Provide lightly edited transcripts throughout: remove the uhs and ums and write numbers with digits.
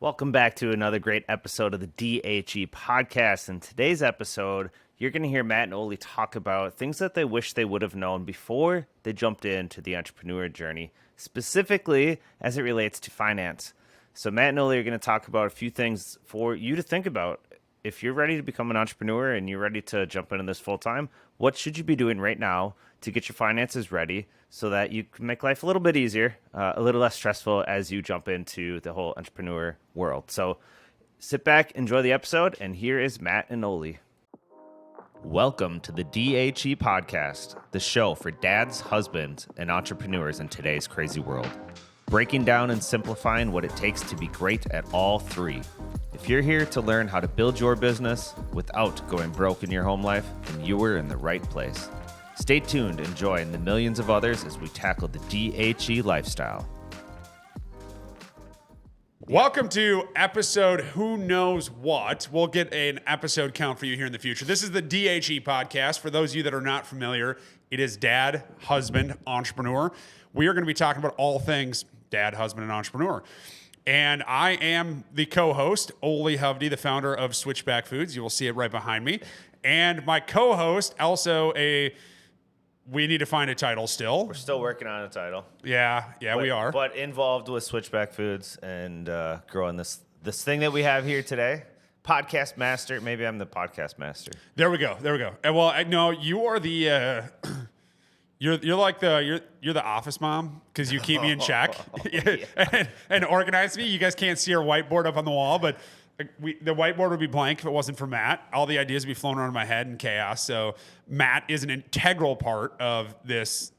Welcome back to another great episode of the D.H.E podcast. In today's episode, you're going to hear Matt and Ole talk about things that they wish they would have known before they jumped into the entrepreneur journey, specifically as it relates to finance. So Matt and Ole are going to talk about a few things for you to think about. If you're ready to become an entrepreneur and you're ready to jump into this full time, what should you be doing right now to get your finances ready so that you can make life a little bit easier, a little less stressful as you jump into the whole entrepreneur world. So sit back, enjoy the episode, and here is Matt and Ole. Welcome to the D.H.E podcast, the show for dads, husbands, and entrepreneurs in today's crazy world. Breaking down and simplifying what it takes to be great at all three. If you're here to learn how to build your business without going broke in your home life, then you are in the right place. Stay tuned and join the millions of others as we tackle the D.H.E lifestyle. Welcome to episode Who Knows What. We'll get an episode count for you here in the future. This is the D.H.E podcast. For those of you that are not familiar, it is dad, husband, entrepreneur. We are going to be talking about all things dad, husband, and entrepreneur. And I am the co-host, Ole Hovde, the founder of Switchback Foods. You will see it right behind me. And my co-host, also we need to find a title still. We're still working on a title. Yeah, we are. But involved with Switchback Foods and growing this thing that we have here today. Podcast master. Maybe I'm the podcast master. There we go. And well, no, you are the... You're like you're the office mom because you keep me in check and organize me. You guys can't see our whiteboard up on the wall, but the whiteboard would be blank if it wasn't for Matt. All the ideas would be flown around in my head in chaos. So Matt is an integral part of this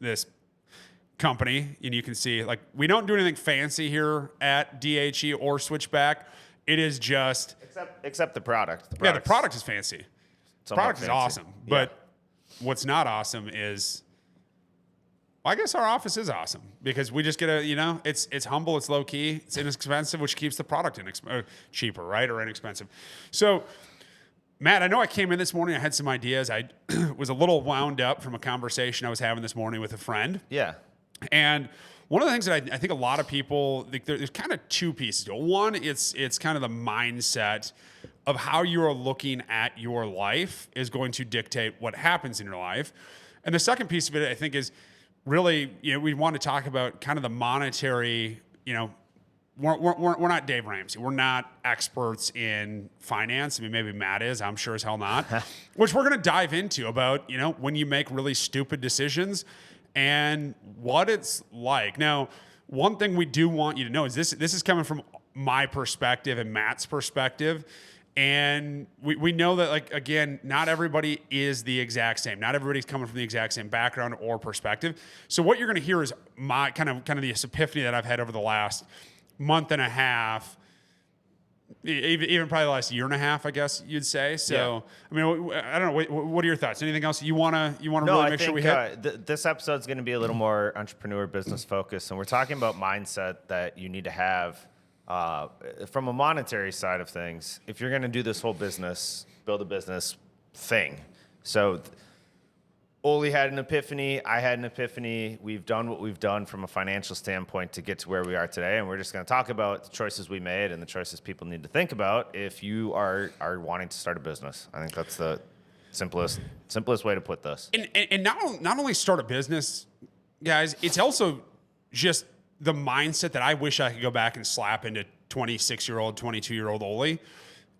company, and you can see like we don't do anything fancy here at D.H.E or Switchback. It is just except the product. The product is fancy. The product is awesome, but what's not awesome is. I guess our office is awesome because we just get it's humble, it's low key, it's inexpensive, which keeps the product cheaper, right? Or inexpensive. So, Matt, I know I came in this morning, I had some ideas. I was a little wound up from a conversation I was having this morning with a friend. Yeah. And one of the things that I think a lot of people, there's kind of two pieces to it. One, it's kind of the mindset of how you are looking at your life is going to dictate what happens in your life. And the second piece of it, I think, is really, we want to talk about kind of the monetary, we're not Dave Ramsey. We're not experts in finance. I mean, maybe Matt is. I'm sure as hell not. Which we're going to dive into about, when you make really stupid decisions and what it's like. Now, one thing we do want you to know is this is coming from my perspective and Matt's perspective. And we know that, like, again, not everybody is the exact same. Not everybody's coming from the exact same background or perspective. So what you're going to hear is my kind of this epiphany that I've had over the last month and a half, even probably the last year and a half, I guess you'd say. So, yeah. I mean, I don't know. What are your thoughts? Anything else you want to really make sure we hit? This episode is going to be a little more entrepreneur business focused, and we're talking about mindset that you need to have. From a monetary side of things, if you're going to do this whole business, build a business thing. So Ole had an epiphany. I had an ephany. We've done what we've done from a financial standpoint to get to where we are today. And we're just going to talk about the choices we made and the choices people need to think about if you are wanting to start a business. I think that's the simplest way to put this. And not only start a business, guys, it's also just the mindset that I wish I could go back and slap into 26-year-old, 22-year-old Ole,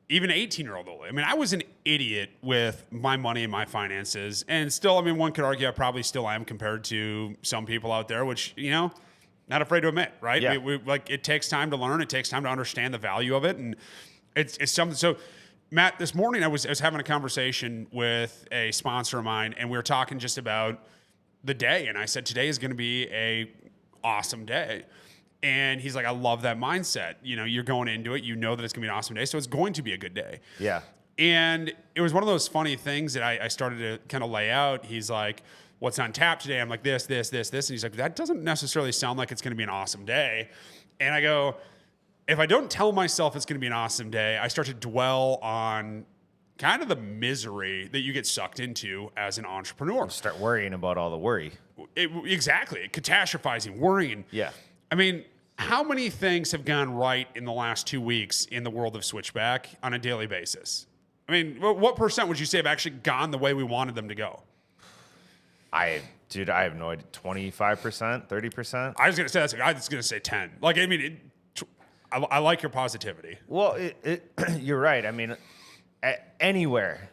even 18-year-old Ole. I mean, I was an idiot with my money and my finances. And still, I mean, one could argue I probably still am compared to some people out there, which, not afraid to admit, right? Yeah. We like, it takes time to learn. It takes time to understand the value of it. And it's something. So, Matt, this morning I was having a conversation with a sponsor of mine, and we were talking just about the day. And I said, today is going to be a awesome day. And he's like, I love that mindset. You're going into it. You know that it's going to be an awesome day. So it's going to be a good day. Yeah. And it was one of those funny things that I started to kind of lay out. He's like, what's on tap today? I'm like, this. And he's like, that doesn't necessarily sound like it's going to be an awesome day. And I go, if I don't tell myself it's going to be an awesome day, I start to dwell on kind of the misery that you get sucked into as an entrepreneur. Start worrying about all the worry. Exactly. Catastrophizing, worrying. Yeah. I mean, How many things have gone right in the last 2 weeks in the world of Switchback on a daily basis? I mean, what percent would you say have actually gone the way we wanted them to go? Dude, I have no idea. 25%, 30%? I was going to say I was going to say 10. Like, I mean, I like your positivity. Well, you're right. I mean, anywhere,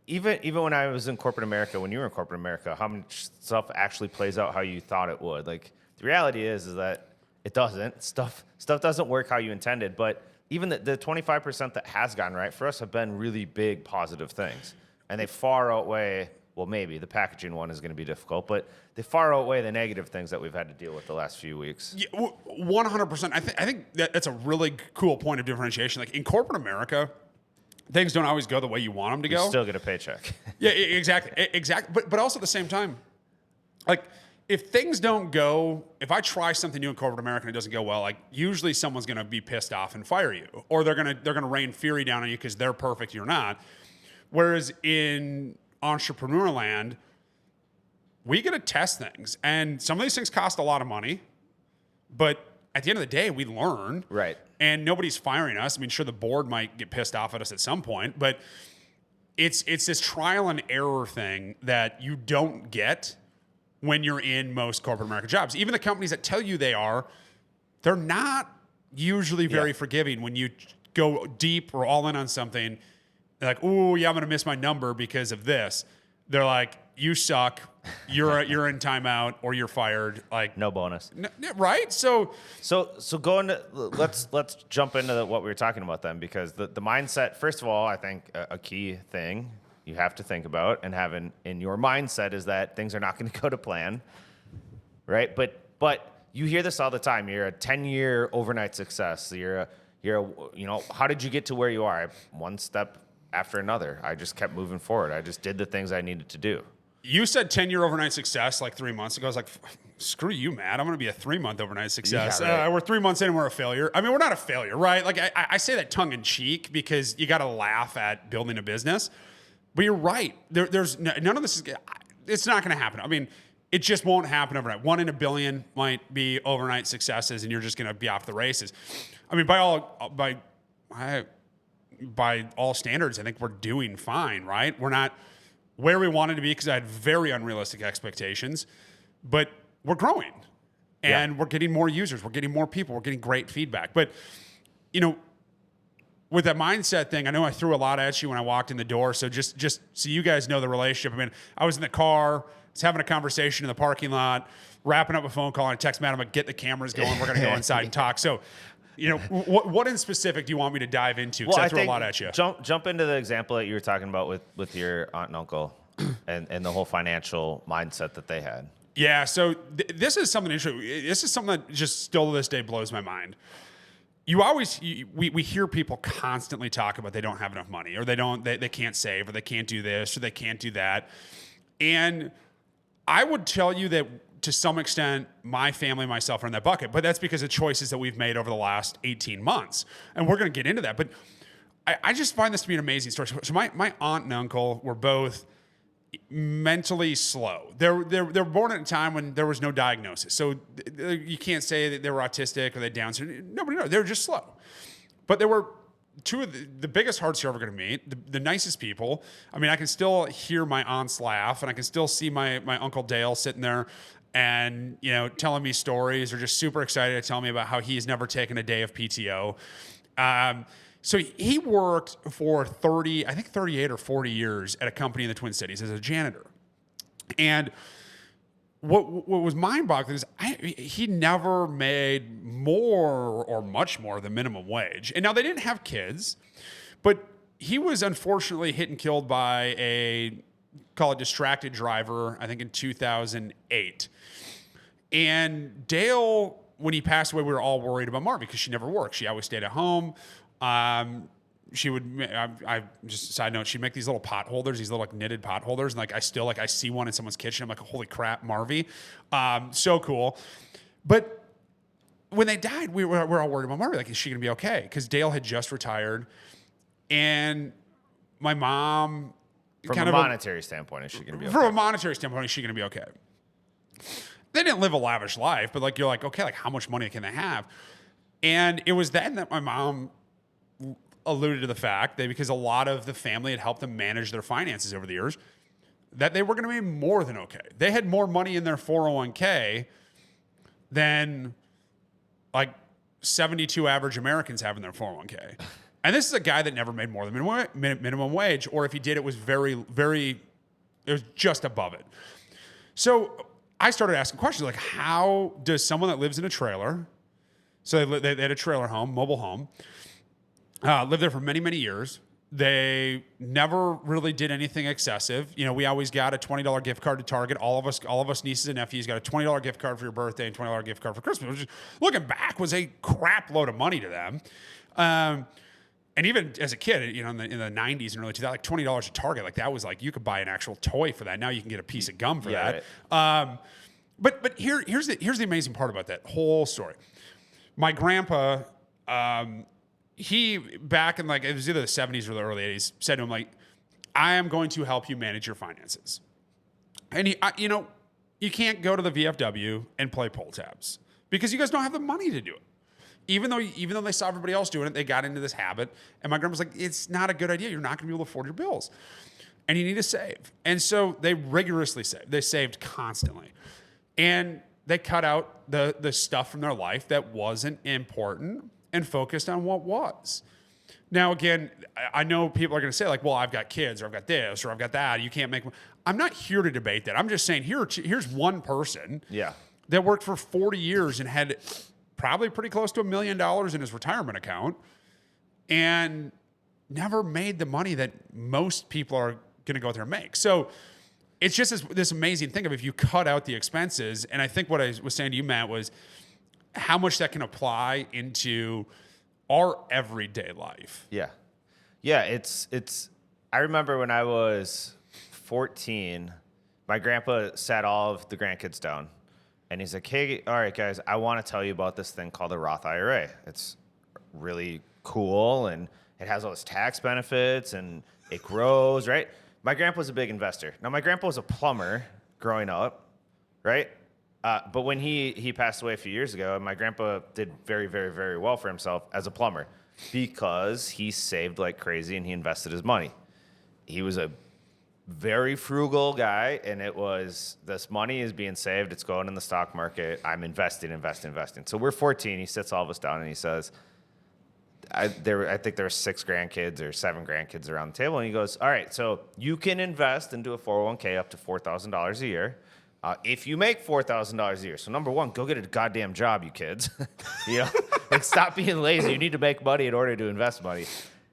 even when I was in corporate America, when you were in corporate America, how much stuff actually plays out how you thought it would? Like, the reality is that it doesn't. Stuff doesn't work how you intended. But even the 25% that has gone right for us have been really big positive things, and they far outweigh. Well, maybe the packaging one is going to be difficult, but they far outweigh the negative things that we've had to deal with the last few weeks. Yeah, 100%. I think that's a really cool point of differentiation. Like in corporate America, things don't always go the way you want them to go. You still get a paycheck. Yeah, exactly. But also at the same time, like if things don't go, if I try something new in corporate America and it doesn't go well, like usually someone's going to be pissed off and fire you, or they're going to rain fury down on you because they're perfect, you're not. Whereas in entrepreneurial land, we get to test things, and some of these things cost a lot of money, but at the end of the day, we learn. Right. And nobody's firing us. I mean, sure, the board might get pissed off at us at some point, but it's this trial and error thing that you don't get when you're in most corporate America jobs. Even the companies that tell you they're not usually very forgiving when you go deep or all in on something. They're like, "Oh, yeah, I'm going to miss my number because of this." They're like, "You suck. You're in timeout, or you're fired." Like No bonus. Right? So going to let's jump into what we were talking about then, because the mindset. First of all, I think a key thing you have to think about and have in your mindset is that things are not going to go to plan, right? But you hear this all the time. You're a 10-year overnight success. You're how did you get to where you are? One step after another. I just kept moving forward. I just did the things I needed to do. You said 10-year overnight success like 3 months ago. I was like, screw you, Matt. I'm going to be a 3-month overnight success. Yeah, right. We're 3 months in and we're a failure. I mean, we're not a failure, right? Like I say that tongue in cheek because you got to laugh at building a business. But you're right. There's none of this it's not going to happen. I mean, it just won't happen overnight. 1 in a billion might be overnight successes and you're just going to be off the races. I mean, by all standards, I think we're doing fine, right? We're not where we wanted to be because I had very unrealistic expectations, but we're growing and we're getting more users. We're getting more people. We're getting great feedback. But, with that mindset thing, I know I threw a lot at you when I walked in the door. So just so you guys know the relationship. I mean, I was in the car, was having a conversation in the parking lot, wrapping up a phone call, and I text Matt, I'm like, get the cameras going. We're going to go inside and talk. So, what in specific do you want me to dive into? Because I threw a lot at you. Jump into the example that you were talking about with your aunt and uncle and the whole financial mindset that they had. Yeah, so this is something interesting. This is something that just still to this day blows my mind. We hear people constantly talk about they don't have enough money, or they can't save, or they can't do this, or they can't do that. And I would tell you that to some extent, my family and myself are in that bucket, but that's because of choices that we've made over the last 18 months. And we're going to get into that. But I just find this to be an amazing story. So my aunt and uncle were both mentally slow. They were born at a time when there was no diagnosis. So you can't say that they were autistic or they Down syndrome. Nobody knows. They were just slow. But they were two of the biggest hearts you're ever going to meet, the nicest people. I mean, I can still hear my aunts laugh, and I can still see my Uncle Dale sitting there and, telling me stories, or just super excited to tell me about how he's never taken a day of PTO. So he worked for 38 or 40 years at a company in the Twin Cities as a janitor. And what was mind-boggling is he never made more or much more than minimum wage. And now they didn't have kids, but he was unfortunately hit and killed by call it distracted driver, I think in 2008. And Dale, when he passed away, we were all worried about Marvy because she never worked. She always stayed at home. She would, just a side note, she'd make these little pot holders, these little knitted pot holders. And I see one in someone's kitchen. I'm like, holy crap, Marvy. So cool. But when they died, we're all worried about Marvy. Like, is she going to be okay? Because Dale had just retired. And my mom, From a monetary standpoint, is she going to be okay? From a monetary standpoint, is she going to be okay? They didn't live a lavish life, but you're like, okay, how much money can they have? And it was then that my mom alluded to the fact that because a lot of the family had helped them manage their finances over the years, that they were going to be more than okay. They had more money in their 401k than like 72 average Americans have in their 401k. And this is a guy that never made more than minimum wage, or if he did, it was it was just above it. So I started asking questions like, how does someone that lives in a trailer, so they had a trailer home, mobile home, lived there for many, many years. They never really did anything excessive. You know, we always got a $20 gift card to Target. All of us nieces and nephews got a $20 gift card for your birthday and $20 gift card for Christmas, which, looking back, was a crap load of money to them. And even as a kid, you know, in the 90s and early 2000s, like $20 at Target, like that was like you could buy an actual toy for that. Now you can get a piece of gum for that. Right. But here's the amazing part about that whole story. My grandpa, he back in like it was either the 70s or the early 80s, said to him like, "I am going to help you manage your finances." And you can't go to the VFW and play pull tabs because you guys don't have the money to do it. Even though they saw everybody else doing it, they got into this habit. And my grandma was like, "It's not a good idea. You're not going to be able to afford your bills, and you need to save." And so they rigorously saved. They saved constantly, and they cut out the stuff from their life that wasn't important and focused on what was. Now, again, I know people are going to say like, "Well, I've got kids, or I've got this, or I've got that. You can't make." I'm not here to debate that. I'm just saying here's one person that worked for 40 years and had probably pretty close to $1 million in his retirement account and never made the money that most people are going to go out there and make. So it's just this amazing thing of if you cut out the expenses. And I think what I was saying to you, Matt, was how much that can apply into our everyday life. Yeah. Yeah. It's, I remember when I was 14, my grandpa sat all of the grandkids down. And he's like, "Hey, all right, guys, I want to tell you about this thing called a Roth IRA. It's really cool, and it has all its tax benefits, and it grows, right?" My grandpa was a big investor. Now, my grandpa was a plumber growing up, right? But when he passed away a few years ago, my grandpa did very, very, very well for himself as a plumber because he saved like crazy and he invested his money. He was a very frugal guy, and it was, this money is being saved, it's going in the stock market, I'm investing. So we're 14, he sits all of us down and he says, I think there were 6 grandkids or 7 grandkids around the table, and he goes, "All right, so you can invest into a 401k up to $4,000 a year if you make $4,000 a year. So number one, go get a goddamn job, you kids. Like stop being lazy. You need to make money in order to invest money.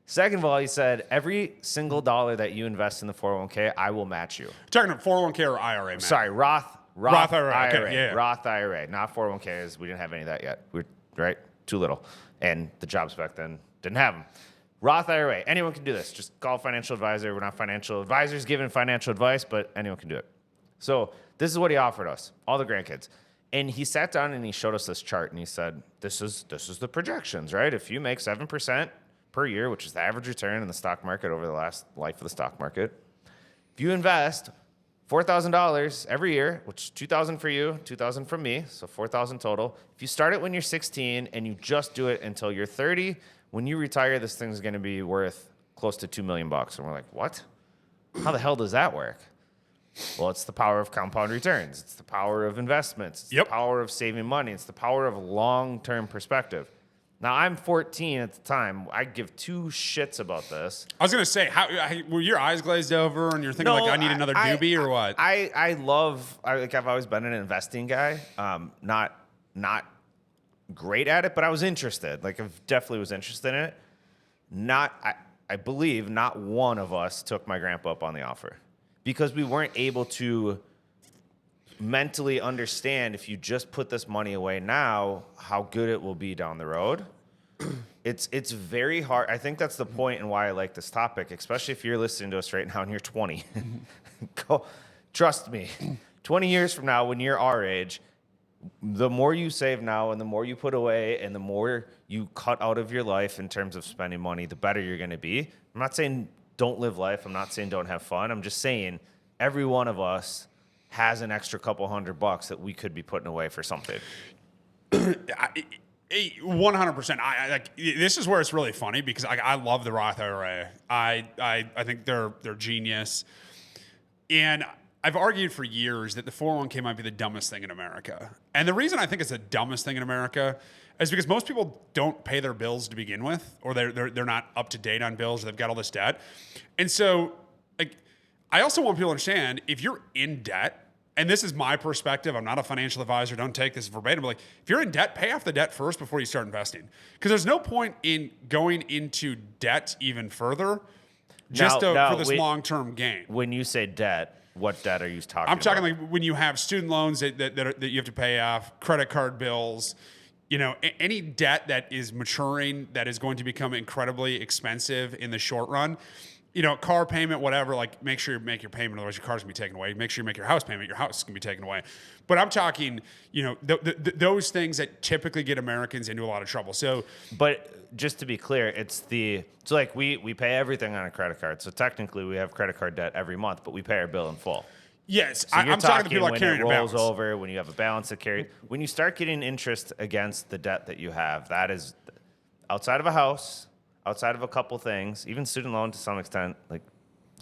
Second of all, he said, every single dollar that you invest in the 401k, I will match you." Talking about 401k or IRA, man? Sorry, Roth IRA. IRA. Okay, yeah. Roth IRA, not 401ks. We didn't have any of that yet. Right? Too little. And the jobs back then didn't have them. Roth IRA. Anyone can do this. Just call a financial advisor. We're not financial advisors giving financial advice, but anyone can do it. So this is what he offered us, all the grandkids. And he sat down and he showed us this chart, and he said, this is the projections, right? If you make 7% per year, which is the average return in the stock market over the last life of the stock market, if you invest $4,000 every year, which is $2,000 for you, $2,000 from me, so $4,000 total. If you start it when you're 16 and you just do it until you're 30, when you retire, this thing's going to be worth close to $2 million. And we're like, what? How the hell does that work? Well, it's the power of compound returns. It's the power of investments. It's the power of saving money. It's the power of long-term perspective. Now, I'm 14 at the time. I give 2 shits about this. I was going to say, how were your eyes glazed over and you're thinking, I need another doobie or what? I've always been an investing guy. Not great at it, but I was interested. Like, I definitely was interested in it. I believe not one of us took my grandpa up on the offer because we weren't able to mentally understand if you just put this money away now, how good it will be down the road. It's very hard. I think that's the point and why I like this topic, especially if you're listening to us right now and you're 20. Trust me, 20 years from now, when you're our age, the more you save now and the more you put away and the more you cut out of your life in terms of spending money, the better you're going to be. I'm not saying don't live life. I'm not saying don't have fun. I'm just saying every one of us has an extra couple $100 that we could be putting away for something. 100%. I like this is where it's really funny because I love the Roth IRA. I think they're genius, and I've argued for years that the 401k might be the dumbest thing in America. And the reason I think it's the dumbest thing in America is because most people don't pay their bills to begin with, or they're not up to date on bills, or they've got all this debt. And so, like, I also want people to understand if you're in debt. And this is my perspective. I'm not a financial advisor. Don't take this verbatim. But like, if you're in debt, pay off the debt first before you start investing. Because there's no point in going into debt even further just for this long-term gain. When you say debt, what debt are you talking about? I'm talking like when you have student loans that you have to pay off, credit card bills, any debt that is maturing that is going to become incredibly expensive in the short run. Car payment, whatever, like make sure you make your payment, otherwise your car's gonna be taken away. Make sure you make your house payment, your house is gonna be taken away. But I'm talking, those things that typically get Americans into a lot of trouble. So, but just to be clear, so like we pay everything on a credit card. So technically we have credit card debt every month, but we pay our bill in full. Yes, so I'm talking to people like carrying a balance. When it rolls over, when you have a balance to carry, when you start getting interest against the debt that you have, that is outside of a house. Outside of a couple things, even student loan to some extent, like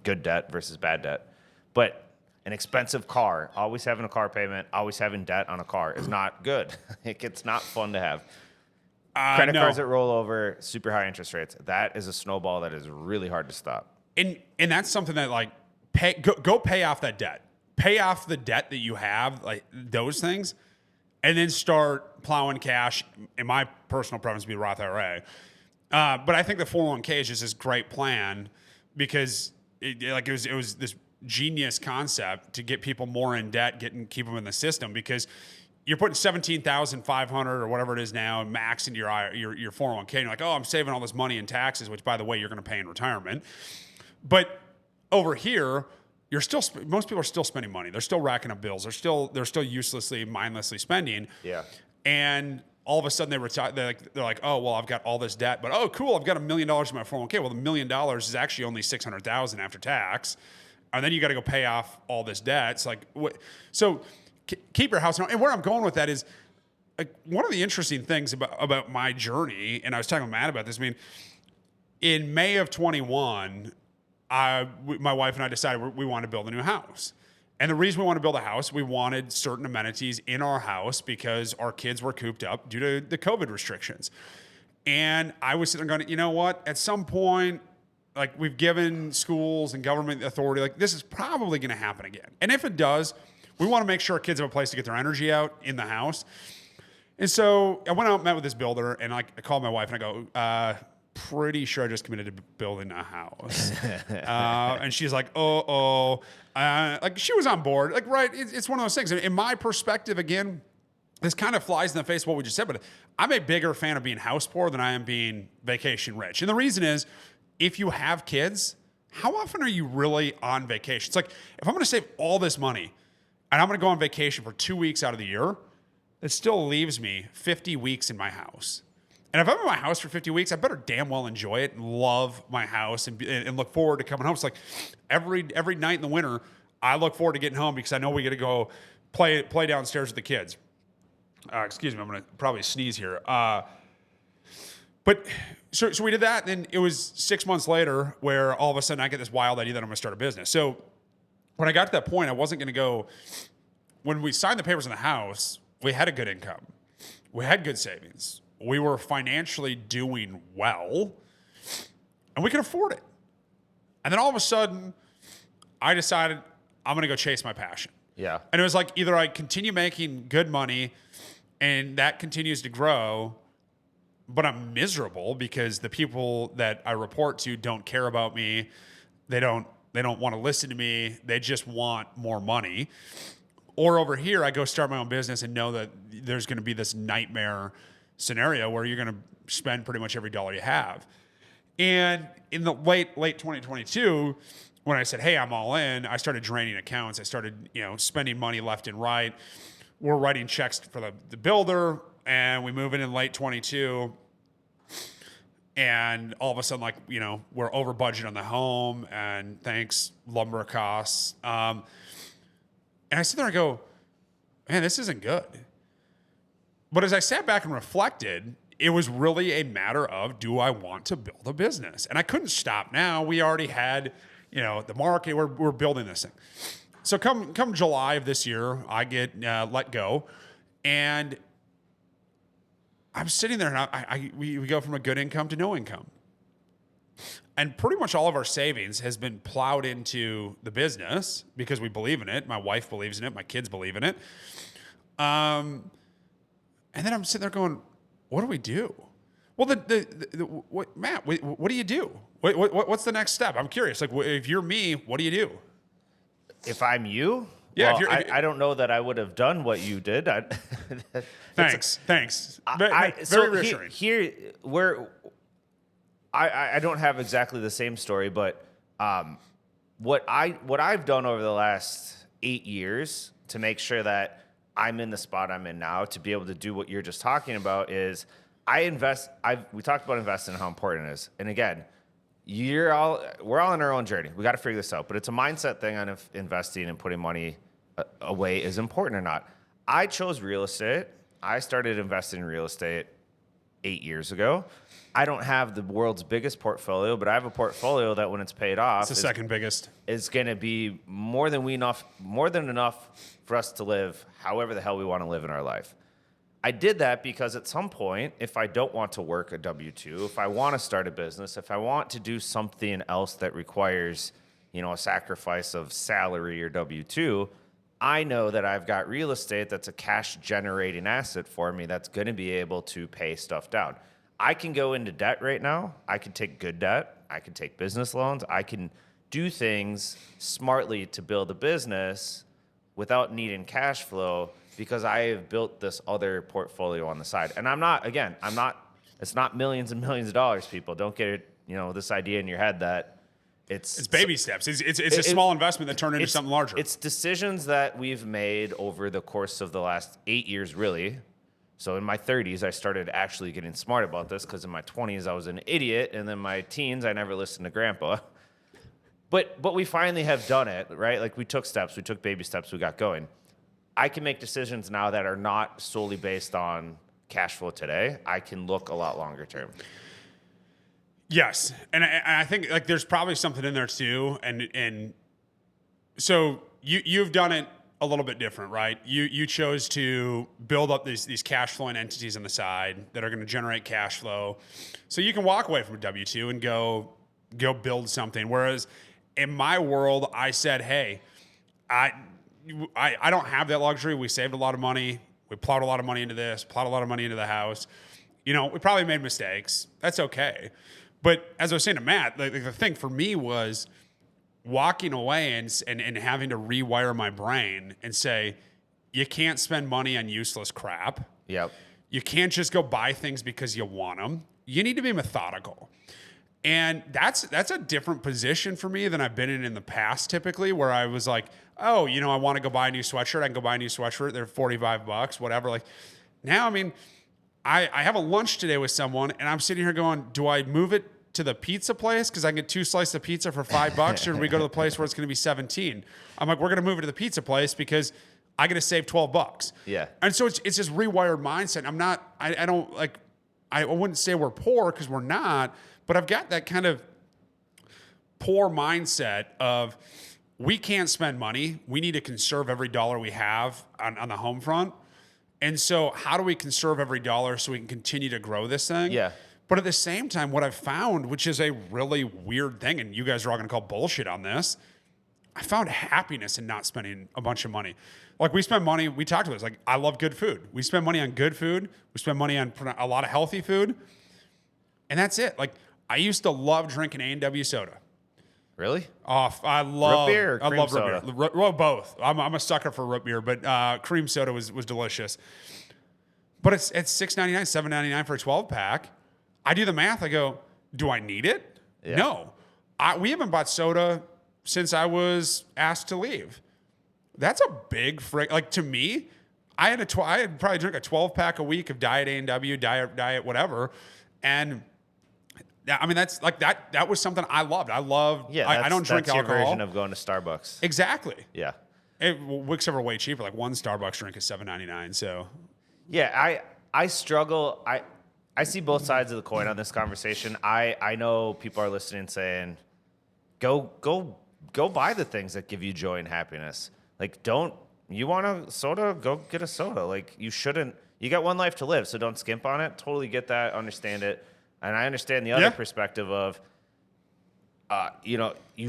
good debt versus bad debt. But an expensive car, always having a car payment, always having debt on a car is not good. It's not fun to have. Credit cards that roll over, super high interest rates. That is a snowball that is really hard to stop. And that's something that like go pay off that debt. Pay off the debt that you have, like those things, and then start plowing cash. In my personal preference, would be Roth IRA. But I think the 401k is just this great plan because it was this genius concept to get people more in debt, keep them in the system because you're putting $17,500 or whatever it is now max into your 401k. And you're like, oh, I'm saving all this money in taxes, which by the way, you're going to pay in retirement. But over here, most people are still spending money. They're still racking up bills. They're still uselessly, mindlessly spending. Yeah. And all of a sudden they're like, oh, well, I've got all this debt, but oh, cool, I've got $1 million in my 401k. Well, the $1 million is actually only $600,000 after tax, and then you got to go pay off all this debt. It's like, what? So keep your house. And where I'm going with that is, like, one of the interesting things about my journey, and I was talking to Matt about this. I mean, in May of 21, my wife and I decided we wanted to build a new house. And the reason we want to build a house, we wanted certain amenities in our house because our kids were cooped up due to the COVID restrictions. And I was sitting there going, you know what? At some point, like, we've given schools and government authority, like, this is probably going to happen again. And if it does, we want to make sure our kids have a place to get their energy out in the house. And so I went out and met with this builder, and I called my wife and I go, pretty sure I just committed to building a house. And she's like, like, she was on board. Like, right, it's one of those things. In my perspective, again, this kind of flies in the face of what we just said, but I'm a bigger fan of being house poor than I am being vacation rich. And the reason is, if you have kids, how often are you really on vacation? It's like, if I'm going to save all this money and I'm going to go on vacation for 2 weeks out of the year, it still leaves me 50 weeks in my house. And if I'm in my house for 50 weeks, I better damn well enjoy it and love my house and look forward to coming home. It's like every night in the winter, I look forward to getting home because I know we get to go play downstairs with the kids. Excuse me, I'm going to probably sneeze here. But so we did that, and then it was 6 months later where all of a sudden I get this wild idea that I'm going to start a business. So when I got to that point, I wasn't going to go. When we signed the papers in the house, we had a good income. We had good savings. We were financially doing well, and we could afford it. And then all of a sudden, I decided I'm going to go chase my passion. Yeah. And it was like, either I continue making good money and that continues to grow, but I'm miserable because the people that I report to don't care about me. They don't want to listen to me. They just want more money. Or over here, I go start my own business and know that there's going to be this nightmare scenario where you're going to spend pretty much every dollar you have. And in the late 2022, when I said, hey, I'm all in, I started draining accounts. I started, spending money left and right. We're writing checks for the builder, and we move in late 22. And all of a sudden, we're over budget on the home, and thanks lumber costs. And I sit there and go, man, this isn't good. But as I sat back and reflected, it was really a matter of, do I want to build a business? And I couldn't stop now. We already had, the market. We're building this thing. So come July of this year, I get let go, and I'm sitting there, and we go from a good income to no income. And pretty much all of our savings has been plowed into the business because we believe in it. My wife believes in it. My kids believe in it. And then I'm sitting there going, what do we do? Well, Matt, what do you do? What's the next step? I'm curious. Like, if you're me, what do you do? If I'm you? Yeah, well, I don't know that I would have done what you did. Thanks. Very reassuring. Here, where I don't have exactly the same story, but what I've done over the last 8 years to make sure that I'm in the spot I'm in now to be able to do what you're just talking about is we talked about investing and how important it is. And again, we're all on our own journey. We got to figure this out, but it's a mindset thing on if investing and putting money away is important or not. I chose real estate. I started investing in real estate 8 years ago. I don't have the world's biggest portfolio, but I have a portfolio that when it's paid off, it's the second biggest. It's going to be more than enough for us to live however the hell we want to live in our life. I did that because at some point, if I don't want to work a W-2, if I want to start a business, if I want to do something else that requires, a sacrifice of salary or W-2, I know that I've got real estate that's a cash generating asset for me that's going to be able to pay stuff down. I can go into debt right now. I can take good debt. I can take business loans. I can do things smartly to build a business without needing cash flow because I have built this other portfolio on the side. And it's not millions and millions of dollars, people. Don't get it, this idea in your head that it's baby steps. It's a small investment that turned into something larger. It's decisions that we've made over the course of the last 8 years, really. So in my 30s, I started actually getting smart about this because in my 20s, I was an idiot. And then my teens, I never listened to grandpa. But we finally have done it, right? Like we took baby steps, we got going. I can make decisions now that are not solely based on cash flow today. I can look a lot longer term. Yes. And I think like there's probably something in there too. And so you've done it a little bit different, right? You chose to build up these cash flowing entities on the side that are going to generate cash flow. So you can walk away from a W-2 and go build something. Whereas in my world, I said, hey, I don't have that luxury. We saved a lot of money. We plowed a lot of money into this, plowed a lot of money into the house. We probably made mistakes. That's okay. But as I was saying to Matt, the thing for me was walking away and having to rewire my brain and say, you can't spend money on useless crap. Yep. You can't just go buy things because you want them. You need to be methodical. And that's a different position for me than I've been in the past typically, where I was like, oh, I want to go buy a new sweatshirt. I can go buy a new sweatshirt. They're $45, whatever. Like now, I have a lunch today with someone and I'm sitting here going, do I move it to the pizza place because I can get 2 slices of pizza for $5, or do we go to the place where it's going to be 17? I'm like, we're going to move it to the pizza place because I got to save $12. Yeah. And so it's this rewired mindset. I wouldn't say we're poor because we're not, but I've got that kind of poor mindset of we can't spend money. We need to conserve every dollar we have on the home front. And so how do we conserve every dollar so we can continue to grow this thing? Yeah. But at the same time, what I've found, which is a really weird thing, and you guys are all going to call bullshit on this, I found happiness in not spending a bunch of money. Like we spend money, we talked about this, like I love good food. We spend money on good food. We spend money on a lot of healthy food. And that's it. Like I used to love drinking A&W soda. Really? I love root beer or cream love soda? root beer. Well, both. I'm a sucker for root beer, but cream soda was delicious. But it's $6.99, $7.99 for a 12-pack. I do the math. I go, do I need it? Yeah. No. We haven't bought soda since I was asked to leave. That's a big like to me, I'd probably drink a 12-pack a week of Diet A&W, Diet whatever. And that's like that was something I loved. I don't drink alcohol. That's your version of going to Starbucks. Exactly. Yeah. Wicks are way cheaper. Like one Starbucks drink is $7.99. So yeah, I struggle. I see both sides of the coin on this conversation. I know people are listening saying, go buy the things that give you joy and happiness. Like, you want a soda? Go get a soda. Like, you shouldn't. You got one life to live, so don't skimp on it. Totally get that, understand it. And I understand the other perspective of, you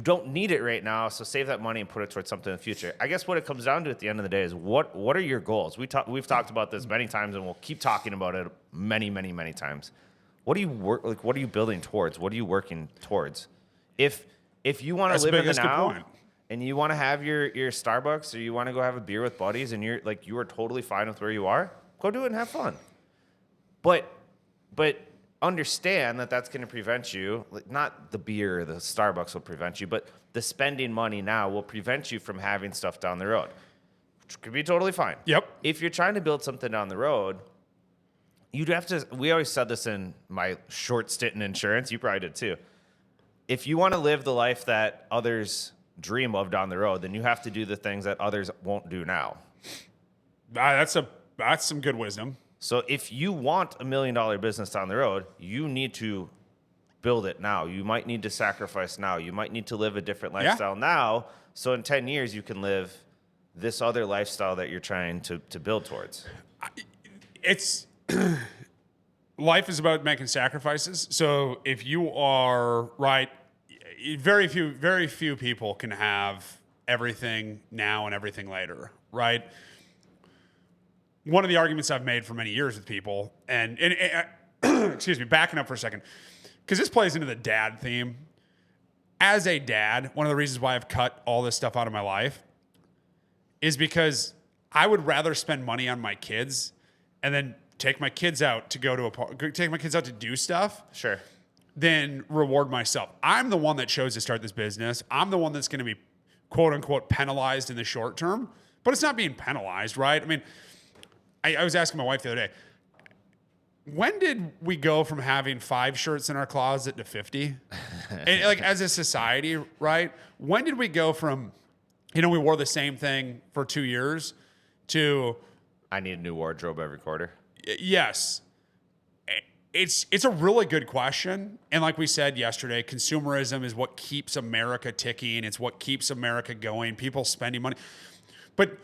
don't need it right now, so save that money and put it towards something in the future. I guess what it comes down to at the end of the day is what are your goals? We've talked about this many times, and we'll keep talking about it many, many, many times. What do you what are you building towards? What are you working towards? If you want to live in the now and you want to have your Starbucks, or you want to go have a beer with buddies, and you are totally fine with where you are, go do it and have fun. But understand that that's going to prevent you, like, not the beer or the Starbucks will prevent you, but the spending money now will prevent you from having stuff down the road, which could be totally fine. Yep. If you're trying to build something down the road, you'd have to, we always said this in my short stint in insurance, you probably did too. If you want to live the life that others dream of down the road, then you have to do the things that others won't do now. That's some good wisdom. So if you want $1 million business down the road, you need to build it now. You might need to sacrifice now. You might need to live a different lifestyle now. So in 10 years, you can live this other lifestyle that you're trying to build towards. Life is about making sacrifices. So if you are right, very few people can have everything now and everything later, right? One of the arguments I've made for many years with people, and excuse me, backing up for a second, because this plays into the dad theme. As a dad, one of the reasons why I've cut all this stuff out of my life is because I would rather spend money on my kids and then take my kids out to take my kids out to do stuff. Sure. Than reward myself. I'm the one that chose to start this business. I'm the one that's going to be quote unquote penalized in the short term, but it's not being penalized, right? I mean, I was asking my wife the other day, when did we go from having 5 shirts in our closet to 50? And like, as a society, right? When did we go from, we wore the same thing for 2 years to... I need a new wardrobe every quarter. Yes. It's a really good question. And like we said yesterday, consumerism is what keeps America ticking. It's what keeps America going. People spending money. But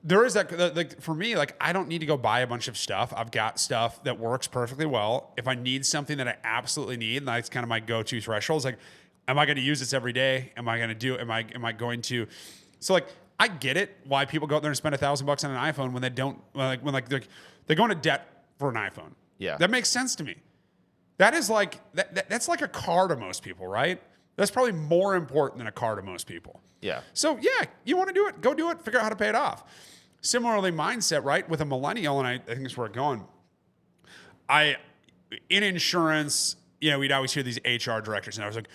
there is that, like, for me, like, I don't need to go buy a bunch of stuff. I've got stuff that works perfectly well. If I need something that I absolutely need, and that's kind of my go-to thresholds, like, am I going to use this every day? Am I going to, so like, I get it why people go out there and spend $1,000 on an iPhone when they don't, they go into debt for an iPhone. Yeah. That makes sense to me. That is like, that's like a car to most people, right? That's probably more important than a car to most people. Yeah. So yeah, you want to do it, go do it, figure out how to pay it off. Similarly, mindset, right? With a millennial, and I think that's where I'm going. In insurance, we'd always hear these HR directors, and I was like,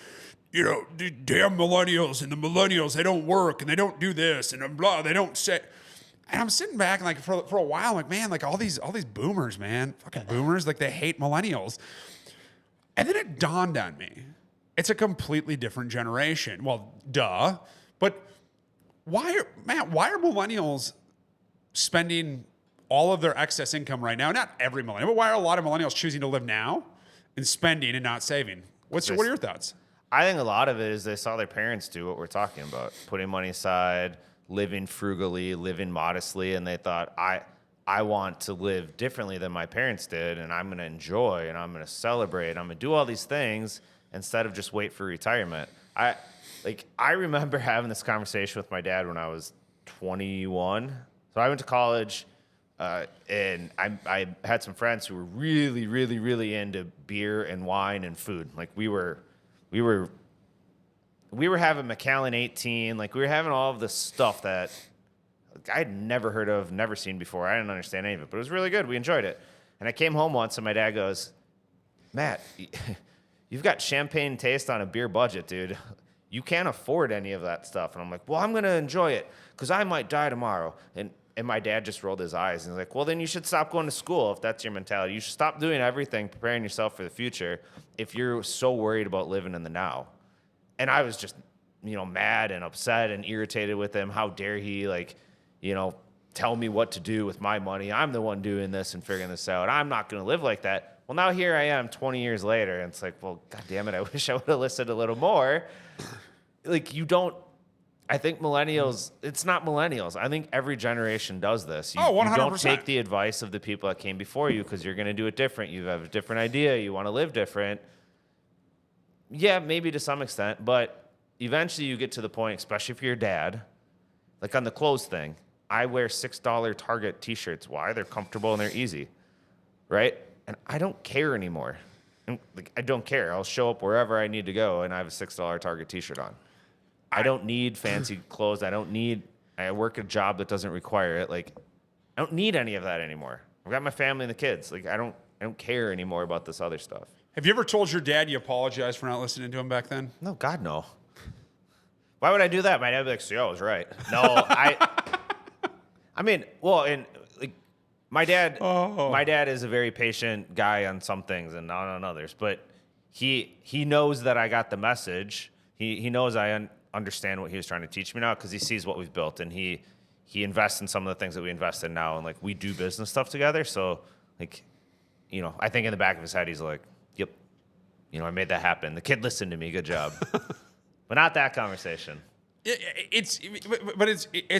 damn millennials, and the millennials, they don't work, and they don't do this, and blah, they don't say. And I'm sitting back, and like for a while, I'm like, man, like all these boomers, man, fucking boomers, like they hate millennials. And then it dawned on me, it's a completely different generation. Well, duh, but why are millennials spending all of their excess income right now? Not every millennial, but why are a lot of millennials choosing to live now and spending and not saving? What are your thoughts? I think a lot of it is they saw their parents do what we're talking about, putting money aside, living frugally, living modestly, and they thought, I want to live differently than my parents did, and I'm going to enjoy, and I'm going to celebrate, and I'm going to do all these things instead of just wait for retirement. I remember having this conversation with my dad when I was 21. So I went to college, and I had some friends who were really, really, really into beer and wine and food. Like we were having Macallan 18. Like we were having all of this stuff that I had never heard of, never seen before. I didn't understand any of it, but it was really good. We enjoyed it. And I came home once, and my dad goes, Matt, you've got champagne taste on a beer budget, dude. You can't afford any of that stuff. And I'm like, well, I'm going to enjoy it because I might die tomorrow. And my dad just rolled his eyes and he's like, well, then you should stop going to school if that's your mentality. You should stop doing everything, preparing yourself for the future if you're so worried about living in the now. And I was just, mad and upset and irritated with him. How dare he, tell me what to do with my money. I'm the one doing this and figuring this out. I'm not going to live like that. Well, now here I am 20 years later, and it's like, well, God damn it, I wish I would have listened a little more. Like, I think millennials, it's not millennials. I think every generation does this. You 100%. don't take the advice of the people that came before you because you're going to do it different. You have a different idea. You want to live different. Yeah, maybe to some extent, but eventually you get to the point, especially if you're a dad, like on the clothes thing. I wear $6 Target t-shirts. Why? They're comfortable and they're easy, right? And I don't care anymore. Like, I don't care. I'll show up wherever I need to go, and I have a $6 Target t-shirt on. I don't need fancy clothes. I work a job that doesn't require it. Like, I don't need any of that anymore. I've got my family and the kids. Like, I don't care anymore about this other stuff. Have you ever told your dad you apologized for not listening to him back then? No, God, no. Why would I do that? My dad would be like, see, I was right. No, I mean, well, and like my dad is a very patient guy on some things and not on others, but he knows that I got the message. He knows I understand what he was trying to teach me now because he sees what we've built, and he invests in some of the things that we invest in now, and like we do business stuff together. So like, you know, I think in the back of his head he's like, yep, you know, I made that happen. The kid listened to me. Good job. But not that conversation. It's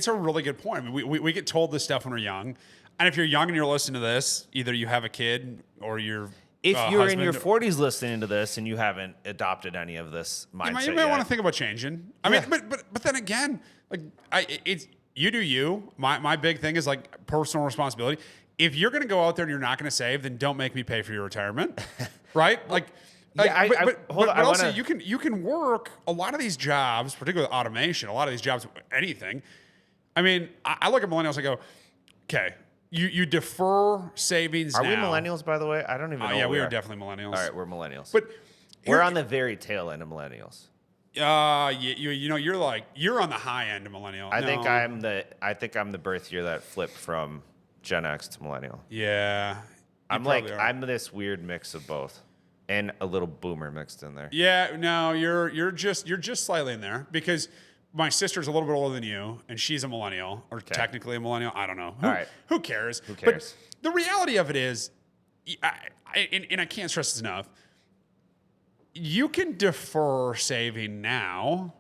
a really good point. I mean, we get told this stuff when we're young, and if you're young and you're listening to this, either you have a kid or you're if you're in your 40s listening to this and you haven't adopted any of this mindset, you might want to think about changing. I mean, but then again, like it's you do you. My big thing is like personal responsibility. If you're going to go out there and you're not going to save, then don't make me pay for your retirement, right? Also, you can work a lot of these jobs, particularly with automation, a lot of these jobs, anything. I mean, I look at millennials and go, okay, you defer savings Are now. we millennials, by the way? I don't even know. Yeah, we are definitely millennials. All right, we're millennials. But we're on the very tail end of millennials. You're on the high end of millennial. I think I'm the birth year that flipped from Gen X to millennial. Yeah. I'm this weird mix of both. And a little boomer mixed in there. Yeah, no, you're just slightly in there because my sister's a little bit older than you, and she's a millennial, or technically a millennial. I don't know. All right. Who cares? Who cares? But the reality of it is, and I can't stress this enough, you can defer saving now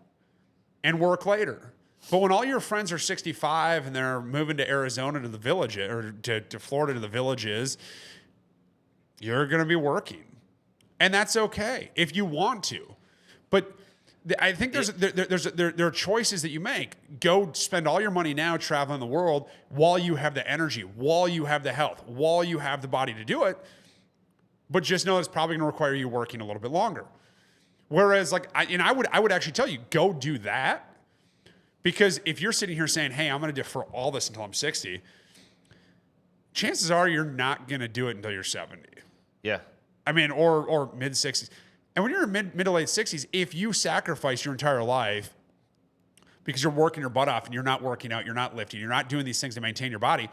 and work later. But when all your friends are 65 and they're moving to Arizona to the village, or to Florida to the villages, you're going to be working. And that's okay if you want to, but I think there are choices that you make. Go spend all your money now traveling the world while you have the energy, while you have the health, while you have the body to do it. But just know it's probably going to require you working a little bit longer. Whereas, I would actually tell you, go do that, because if you're sitting here saying, "Hey, I'm going to defer all this until I'm 60," chances are you're not going to do it until you're 70. Yeah. I mean, or mid 60s. And when you're in mid to late 60s, if you sacrifice your entire life because you're working your butt off and you're not working out, you're not lifting, you're not doing these things to maintain your body,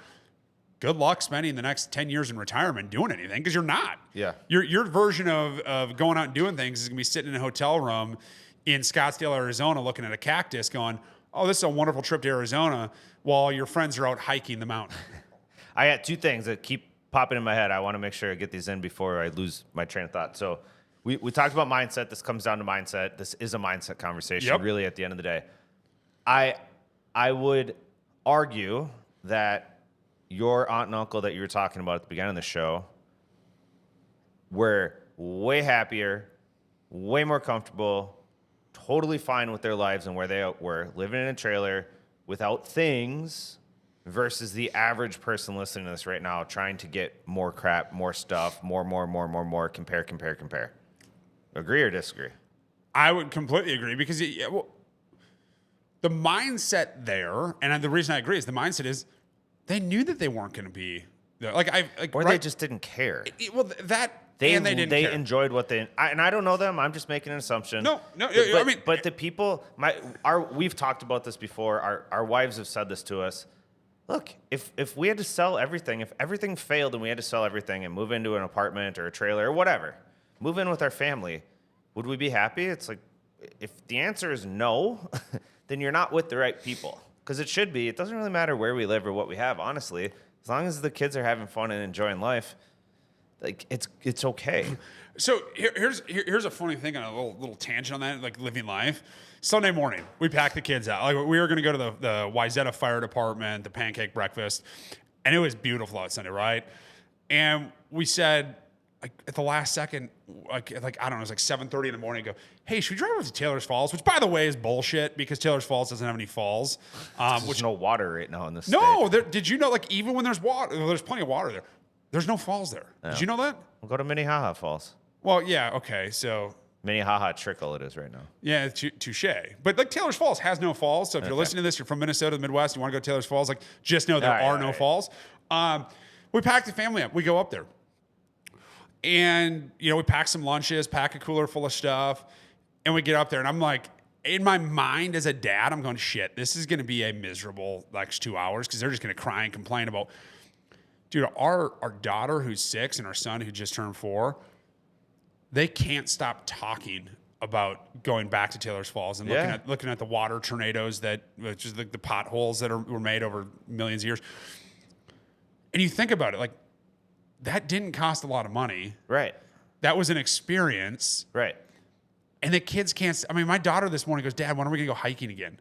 good luck spending the next 10 years in retirement doing anything, because you're not. Yeah. Your version of going out and doing things is going to be sitting in a hotel room in Scottsdale, Arizona, looking at a cactus going, oh, this is a wonderful trip to Arizona, while your friends are out hiking the mountain. I got two things that keep popping in my head. I want to make sure I get these in before I lose my train of thought. So we talked about mindset. This comes down to mindset. This is a mindset conversation, really, at the end of the day. I would argue that your aunt and uncle that you were talking about at the beginning of the show were way happier, way more comfortable, totally fine with their lives and where they were, living in a trailer without things, versus the average person listening to this right now trying to get more crap, more stuff, more, compare. Agree or disagree? I would completely agree, because the mindset there, and the reason I agree is the mindset is they knew that they weren't going to be there. They just didn't care. They didn't care. Enjoyed what and I don't know them. I'm just making an assumption. But the people, we've talked about this before. Our wives have said this to us. Look, if we had to sell everything, if everything failed and we had to sell everything and move into an apartment or a trailer or whatever, move in with our family, would we be happy? It's like, if the answer is no, then you're not with the right people. because it should be. It doesn't really matter where we live or what we have, honestly. As long as the kids are having fun and enjoying life, like it's okay. So here's a funny thing on a little tangent on that, like living life. Sunday morning, we packed the kids out. Like we were going to go to the Wyzetta Fire Department, the pancake breakfast, and it was beautiful out Sunday, right? And we said, like at the last second, like I don't know, it was like 7:30 in the morning. Go, hey, should we drive over to Taylor's Falls? Which, by the way, is bullshit because Taylor's Falls doesn't have any falls. There's no water right now in this. No, did you know? Like even when there's water, there's plenty of water there. There's no falls there. Yeah. Did you know that? We'll go to Minnehaha Falls. Well, yeah, okay, so Minnehaha Trickle it is right now. Yeah, touche. But like Taylor's Falls has no falls, so if you're listening to this, you're from Minnesota, the Midwest, you want to go to Taylor's Falls, like just know there are no falls. We packed the family up. We go up there. And, we pack some lunches, pack a cooler full of stuff, and we get up there. And I'm like, in my mind as a dad, I'm going, shit, this is going to be a miserable next 2 hours because they're just going to cry and complain about, dude, our daughter who's 6 and our son who just turned 4, they can't stop talking about going back to Taylor's Falls and looking at the water tornadoes which is the potholes that were made over millions of years. And you think about it, like, that didn't cost a lot of money. Right. That was an experience. Right. And the kids can't. I mean, my daughter this morning goes, Dad, when are we going to go hiking again?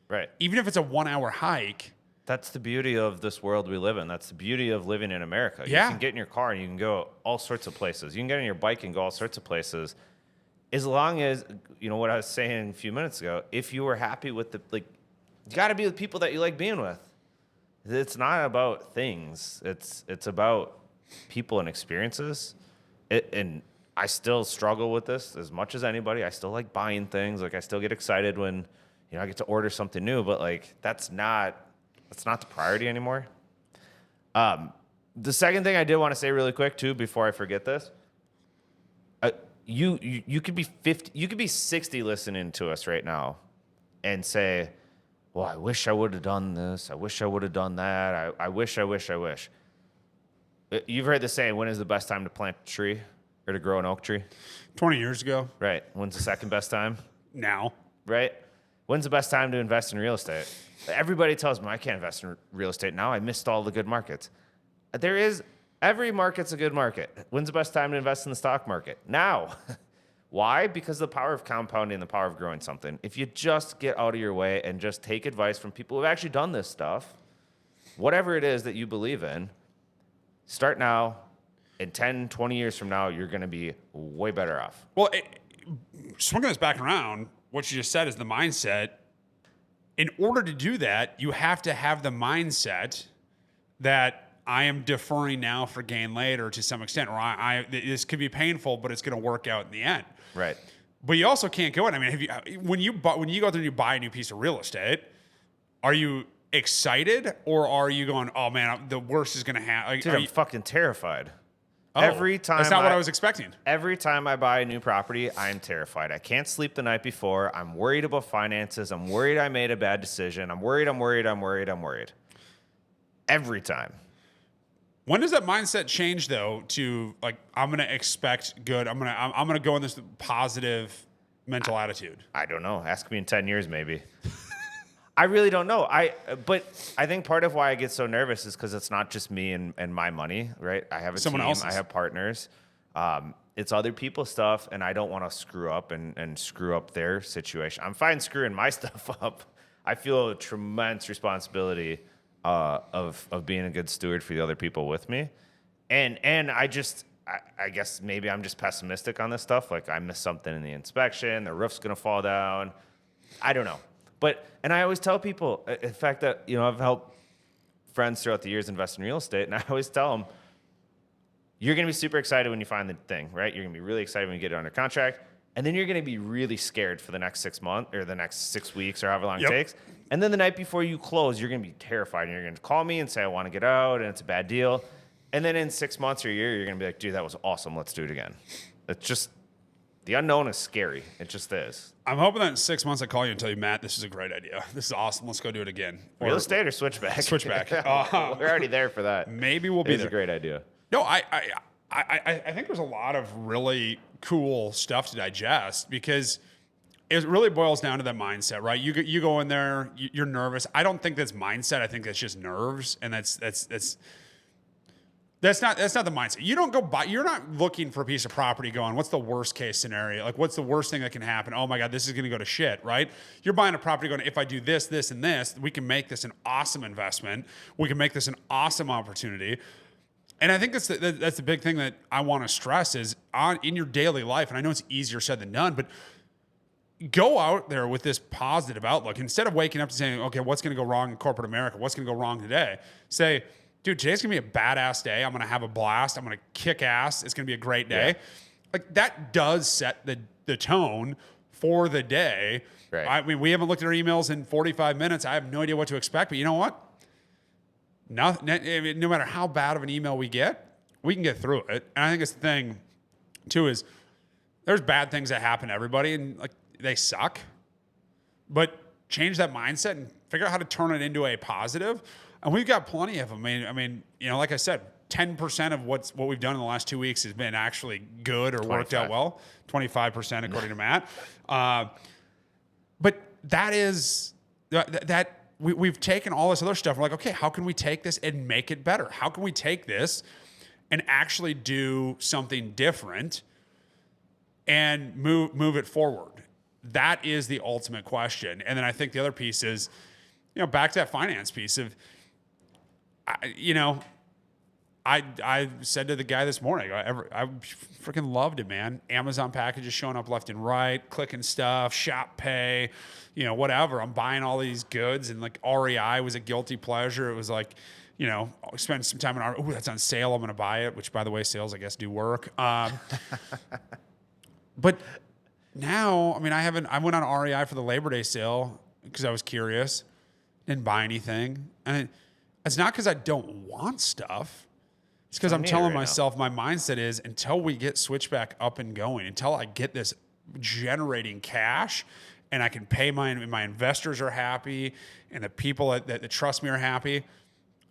Right. Even if it's a 1 hour hike. That's the beauty of this world we live in. That's the beauty of living in America. Yeah. You can get in your car and you can go all sorts of places. You can get on your bike and go all sorts of places. As long as, what I was saying a few minutes ago, if you were happy with you got to be with people that you like being with. It's not about things. It's about people and experiences. And I still struggle with this as much as anybody. I still like buying things. Like I still get excited when, I get to order something new, but like that's not the priority anymore. The second thing I did want to say really quick too, before I forget this, you could be 50, you could be 60 listening to us right now and say, well, I wish I would have done this. I wish I would have done that. I wish. You've heard the saying, when is the best time to plant a tree or to grow an oak tree? 20 years ago. Right. When's the second best time? Now. Right. When's the best time to invest in real estate? Everybody tells me I can't invest in real estate now. I missed all the good markets. Every market's a good market. When's the best time to invest in the stock market? Now. Why? Because of the power of compounding, the power of growing something. If you just get out of your way and just take advice from people who've actually done this stuff, whatever it is that you believe in, start now. In 10, 20 years from now, you're going to be way better off. Well, swinging this back around, what you just said is the mindset. In order to do that, you have to have the mindset that I am deferring now for gain later to some extent, or this could be painful, but it's going to work out in the end. Right. But you also can't go in. I mean, when you go out there and you buy a new piece of real estate, are you excited or are you going, oh man, the worst is going to happen? Dude, I'm fucking terrified. Oh, every time that's not what I was expecting. Every time I buy a new property, I'm terrified. I can't sleep the night before. I'm worried about finances. I'm worried I made a bad decision. I'm worried. Every time. When does that mindset change though to like, I'm going to expect good. I'm going to go in this positive mental attitude? I don't know. Ask me in 10 years, maybe. I really don't know. But I think part of why I get so nervous is because it's not just me and my money, right? I have a Someone team. else's. I have partners. It's other people's stuff, and I don't want to screw up and screw up their situation. I'm fine screwing my stuff up. I feel a tremendous responsibility of being a good steward for the other people with me, and I guess maybe I'm just pessimistic on this stuff. Like I missed something in the inspection, the roof's gonna fall down. I don't know. And I always tell people, in fact, that, I've helped friends throughout the years invest in real estate, and I always tell them, you're going to be super excited when you find the thing, right? You're going to be really excited when you get it under contract, and then you're going to be really scared for the next 6 months or the next 6 weeks or however long it takes. And then the night before you close, you're going to be terrified, and you're going to call me and say, I want to get out, and it's a bad deal. And then in 6 months or a year, you're going to be like, dude, that was awesome. Let's do it again. It's just... the unknown is scary. It just is. I'm hoping that in 6 months I call you and tell you, Matt, this is a great idea. This is awesome. Let's go do it again. Real estate or switchback? Switchback. We're already there for that. Maybe we'll be there. It's a great idea. No, I think there's a lot of really cool stuff to digest because it really boils down to that mindset, right? You go in there, you're nervous. I don't think that's mindset. I think that's just nerves, and that's not the mindset. You don't go buy. You're not looking for a piece of property going, what's the worst case scenario? Like, what's the worst thing that can happen? Oh my God, this is going to go to shit, right? You're buying a property going, if I do this, this, and this, we can make this an awesome investment. We can make this an awesome opportunity. And I think that's the big thing that I want to stress is in your daily life. And I know it's easier said than done, but go out there with this positive outlook. Instead of waking up and saying, okay, what's going to go wrong in corporate America? What's going to go wrong today? Say, dude, today's going to be a badass day. I'm going to have a blast. I'm going to kick ass. It's going to be a great day. Yeah. Like that does set the tone for the day. Right. I mean, we haven't looked at our emails in 45 minutes. I have no idea what to expect, but you know what? No matter how bad of an email we get, we can get through it. And I think it's the thing too is there's bad things that happen to everybody and like they suck, but change that mindset and figure out how to turn it into a positive. And we've got plenty of them. I mean, you know, like I said, 10% of what we've done in the last 2 weeks has been actually good or 25. Worked out well. 25% according to Matt. But that is that we've taken all this other stuff. We're like, okay, how can we take this and make it better? How can we take this and actually do something different and move it forward? That is the ultimate question. And then I think the other piece is, you know, back to that finance piece of, I said to the guy this morning, I freaking loved it, man. Amazon packages showing up left and right, clicking stuff, shop pay, you know, whatever. I'm buying all these goods, and like REI was a guilty pleasure. It was like, you know, spend some time on that's on sale. I'm going to buy it, which by the way, sales, I guess, do work. But now, I mean, I went on REI for the Labor Day sale because I was curious, didn't buy anything. And it's not because I don't want stuff. It's because I'm telling myself my mindset is until we get Switchback up and going, until I get this generating cash and I can pay my investors are happy and the people that trust me are happy,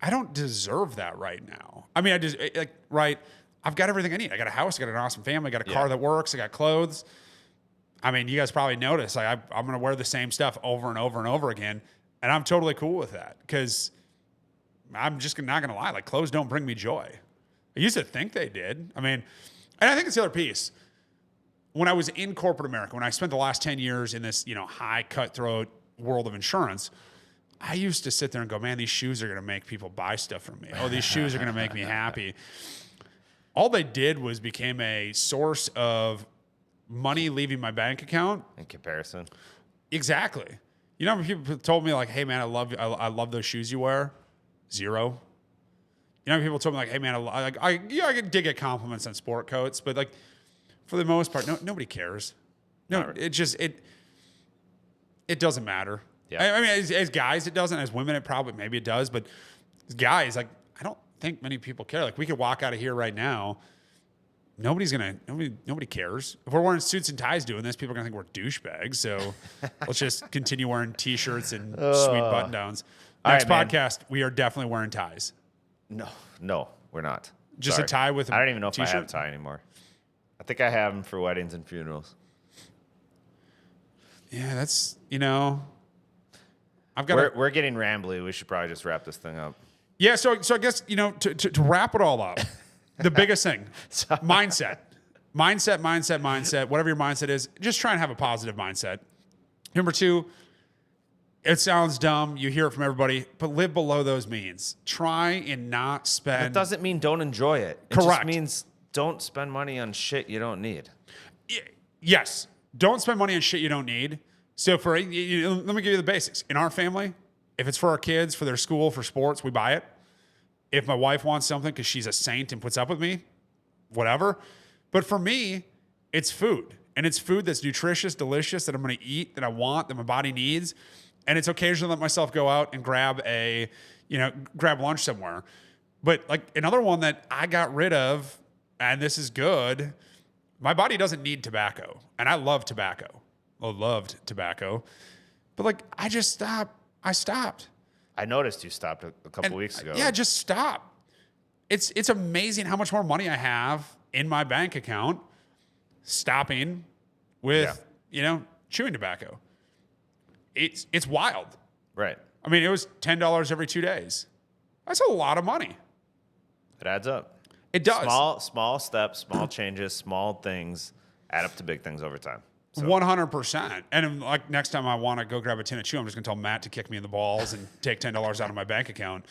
I don't deserve that right now. I mean, I've got everything I need. I got a house, I got an awesome family, I got a car that works, I got clothes. I mean, you guys probably noticed, like I'm going to wear the same stuff over and over and over again. And I'm totally cool with that because I'm just not going to lie. Like clothes don't bring me joy. I used to think they did. I mean, and I think it's the other piece. When I was in corporate America, when I spent the last 10 years in this, you know, high cutthroat world of insurance, I used to sit there and go, man, these shoes are going to make people buy stuff from me. Oh, these shoes are going to make me happy. All they did was became a source of money leaving my bank account. In comparison. Exactly. You know, people told me like, hey man, I love those shoes you wear. Zero. You know, people told me like, hey man, I did get compliments on sport coats, but like for the most part, nobody cares. No, it doesn't matter. Yeah. I mean, as guys, it doesn't. As women, maybe it does. But as guys, like, I don't think many people care. Like, we could walk out of here right now. Nobody cares. If we're wearing suits and ties doing this, people are gonna think we're douchebags. So let's just continue wearing t-shirts and sweet button downs. Next podcast, we are definitely wearing ties. No, we're not. Just Sorry. A tie with a I don't even know t-shirt? if I have a tie anymore. I think I have them for weddings and funerals. Yeah, that's, you know, I've got. We're getting rambly. We should probably just wrap this thing up. Yeah, so I guess, you know, to wrap it all up, the biggest thing, mindset, whatever your mindset is, just try and have a positive mindset. Number 2, it sounds dumb. You hear it from everybody, but live below those means. Try and not spend. That doesn't mean don't enjoy it. It Correct. just means don't spend money on shit you don't need. Yes. Don't spend money on shit you don't need. So let me give you the basics. In our family, if it's for our kids, for their school, for sports, we buy it. If my wife wants something because she's a saint and puts up with me, whatever. But for me, it's food. And it's food that's nutritious, delicious, that I'm going to eat, that I want, that my body needs. And it's occasionally let myself go out and grab lunch somewhere. But like another one that I got rid of, and this is good, my body doesn't need tobacco. And I love tobacco. I loved tobacco. But like, I just stopped. I stopped. I noticed you stopped a couple weeks ago. Yeah, just stop. It's amazing how much more money I have in my bank account stopping with, chewing tobacco. It's wild. Right. I mean, it was $10 every 2 days. That's a lot of money. It adds up. It does. Small steps, small changes, small things add up to big things over time. So. 100%. And like next time I want to go grab a tin of chew, I'm just going to tell Matt to kick me in the balls and take $10 out of my bank account.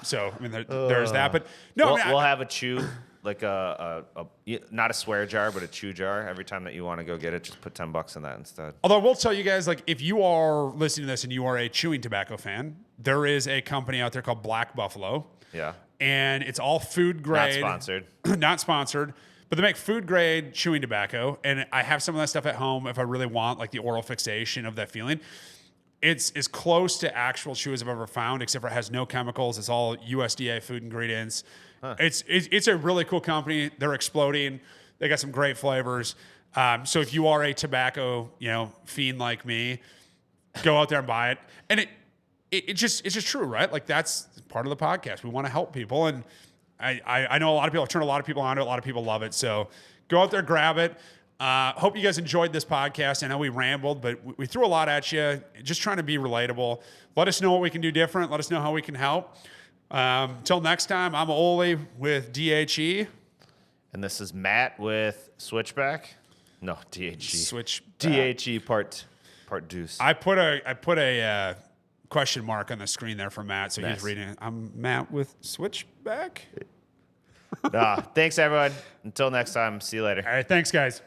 So, I mean, there's that. But no, we'll have a chew, like not a swear jar, but a chew jar. Every time that you want to go get it, just put $10 in that instead. Although I will tell you guys, like, if you are listening to this and you are a chewing tobacco fan, there is a company out there called Black Buffalo. Yeah. And it's all food grade. Not sponsored. Not sponsored. But they make food grade chewing tobacco. And I have some of that stuff at home if I really want, like, the oral fixation of that feeling. It's as close to actual chew as I've ever found, except for it has no chemicals. It's all USDA food ingredients. Huh. It's a really cool company. They're exploding. They got some great flavors. So if you are a tobacco, fiend like me, go out there and buy it. And it's just true, right? Like, that's part of the podcast. We want to help people. And I know a lot of people have turned a lot of people on it. A lot of people love it. So go out there, grab it. Hope you guys enjoyed this podcast. I know we rambled, but we threw a lot at you, just trying to be relatable. Let us know what we can do different. Let us know how we can help. Till next time, I'm Ole with D.H.E. And this is Matt with Switchback. No, D.H.E. Switchback. D.H.E. part deuce. I put a question mark on the screen there for Matt, so nice. He's reading it. I'm Matt with Switchback. Thanks, everyone. Until next time, see you later. All right, thanks, guys.